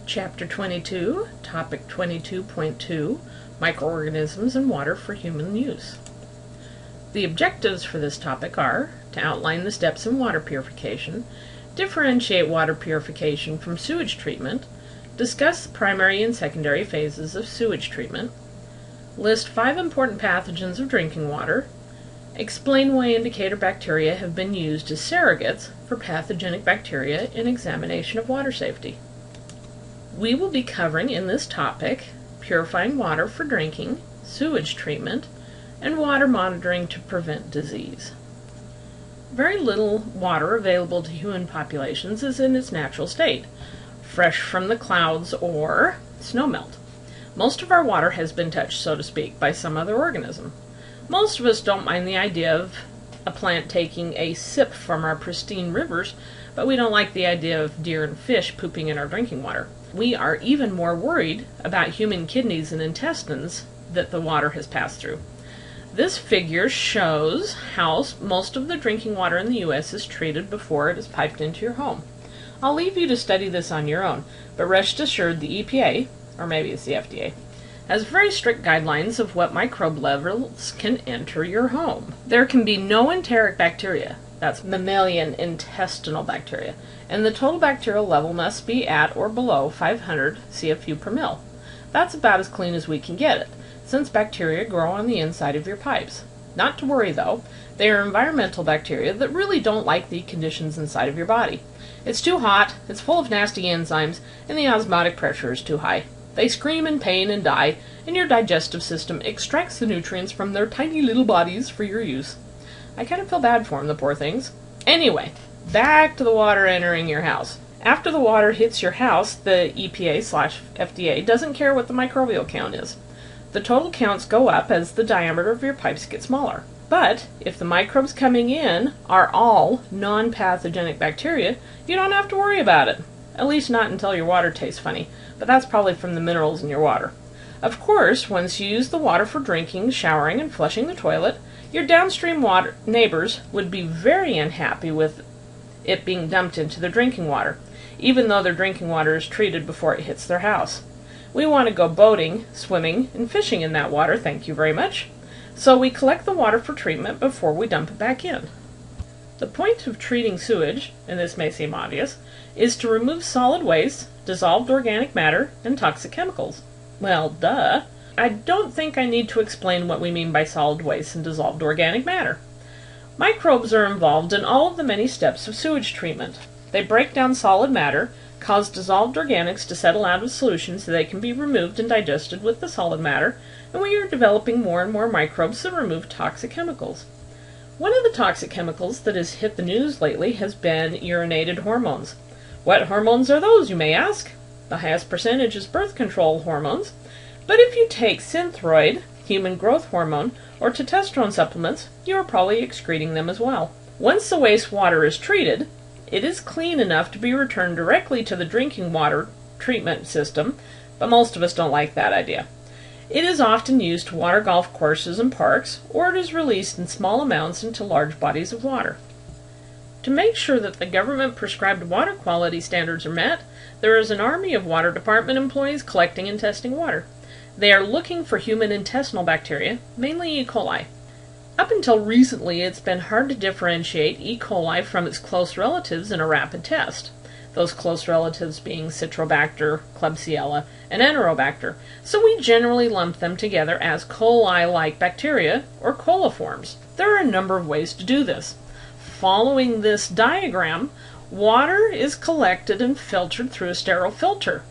Chapter 22, Topic 22.2, Microorganisms in Water for Human Use. The objectives for this topic are to outline the steps in water purification, differentiate water purification from sewage treatment, discuss the primary and secondary phases of sewage treatment, list 5 important pathogens of drinking water, explain why indicator bacteria have been used as surrogates for pathogenic bacteria in examination of water safety. We will be covering in this topic purifying water for drinking, sewage treatment, and water monitoring to prevent disease. Very little water available to human populations is in its natural state, fresh from the clouds or snowmelt. Most of our water has been touched, so to speak, by some other organism. Most of us don't mind the idea of a plant taking a sip from our pristine rivers, but we don't like the idea of deer and fish pooping in our drinking water. We are even more worried about human kidneys and intestines that the water has passed through. This figure shows how most of the drinking water in the U.S. is treated before it is piped into your home. I'll leave you to study this on your own, but rest assured the EPA, or maybe it's the FDA, has very strict guidelines of what microbe levels can enter your home. There can be no enteric bacteria, that's mammalian intestinal bacteria, and the total bacterial level must be at or below 500 CFU per mil. That's about as clean as we can get it, since bacteria grow on the inside of your pipes. Not to worry though, they are environmental bacteria that really don't like the conditions inside of your body. It's too hot, it's full of nasty enzymes, and the osmotic pressure is too high. They scream in pain and die, and your digestive system extracts the nutrients from their tiny little bodies for your use. I kind of feel bad for them, the poor things. Anyway, back to the water entering your house. After the water hits your house, the EPA/FDA doesn't care what the microbial count is. The total counts go up as the diameter of your pipes get smaller. But if the microbes coming in are all non-pathogenic bacteria, you don't have to worry about it. At least not until your water tastes funny, but that's probably from the minerals in your water. Of course, once you use the water for drinking, showering, and flushing the toilet, your downstream water neighbors would be very unhappy with it being dumped into their drinking water, even though their drinking water is treated before it hits their house. We want to go boating, swimming, and fishing in that water, thank you very much. So we collect the water for treatment before we dump it back in. The point of treating sewage, and this may seem obvious, is to remove solid waste, dissolved organic matter, and toxic chemicals. Well, duh. I don't think I need to explain what we mean by solid waste and dissolved organic matter. Microbes are involved in all of the many steps of sewage treatment. They break down solid matter, cause dissolved organics to settle out of solution so they can be removed and digested with the solid matter, and we are developing more and more microbes that remove toxic chemicals. One of the toxic chemicals that has hit the news lately has been urinated hormones. What hormones are those, you may ask? The highest percentage is birth control hormones, but if you take Synthroid, human growth hormone, or testosterone supplements, you are probably excreting them as well. Once the wastewater is treated, it is clean enough to be returned directly to the drinking water treatment system, but most of us don't like that idea. It is often used to water golf courses and parks, or it is released in small amounts into large bodies of water. To make sure that the government-prescribed water quality standards are met, there is an army of water department employees collecting and testing water. They are looking for human intestinal bacteria, mainly E. coli. Up until recently, it's been hard to differentiate E. coli from its close relatives in a rapid test. Those close relatives being Citrobacter, Klebsiella, and Enterobacter, so we generally lump them together as coli-like bacteria, or coliforms. There are a number of ways to do this. Following this diagram, water is collected and filtered through a sterile filter.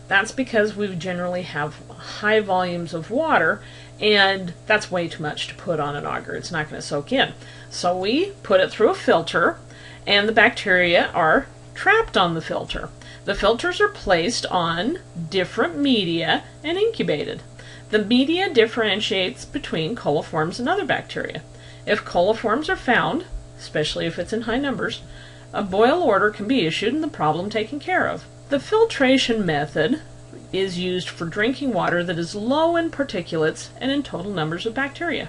That's because we generally have high volumes of water, and that's way too much to put on an auger. It's not going to soak in. So we put it through a filter, and the bacteria are trapped on the filter. The filters are placed on different media and incubated. The media differentiates between coliforms and other bacteria. If coliforms are found, especially if it's in high numbers, a boil order can be issued and the problem taken care of. The filtration method is used for drinking water that is low in particulates and in total numbers of bacteria.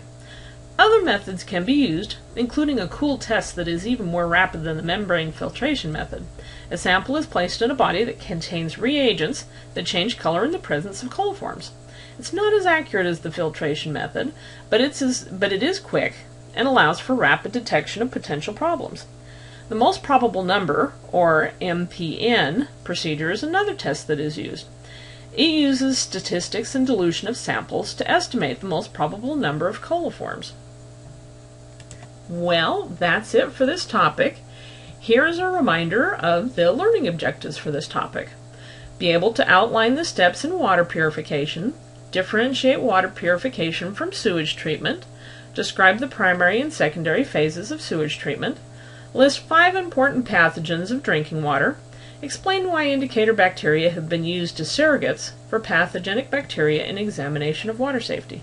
Other methods can be used, including a cool test that is even more rapid than the membrane filtration method. A sample is placed in a body that contains reagents that change color in the presence of coliforms. It's not as accurate as the filtration method, but it is quick and allows for rapid detection of potential problems. The most probable number, or MPN, procedure is another test that is used. It uses statistics and dilution of samples to estimate the most probable number of coliforms. Well, that's it for this topic. Here is a reminder of the learning objectives for this topic. Be able to outline the steps in water purification, differentiate water purification from sewage treatment, describe the primary and secondary phases of sewage treatment, list 5 important pathogens of drinking water, explain why indicator bacteria have been used as surrogates for pathogenic bacteria in examination of water safety.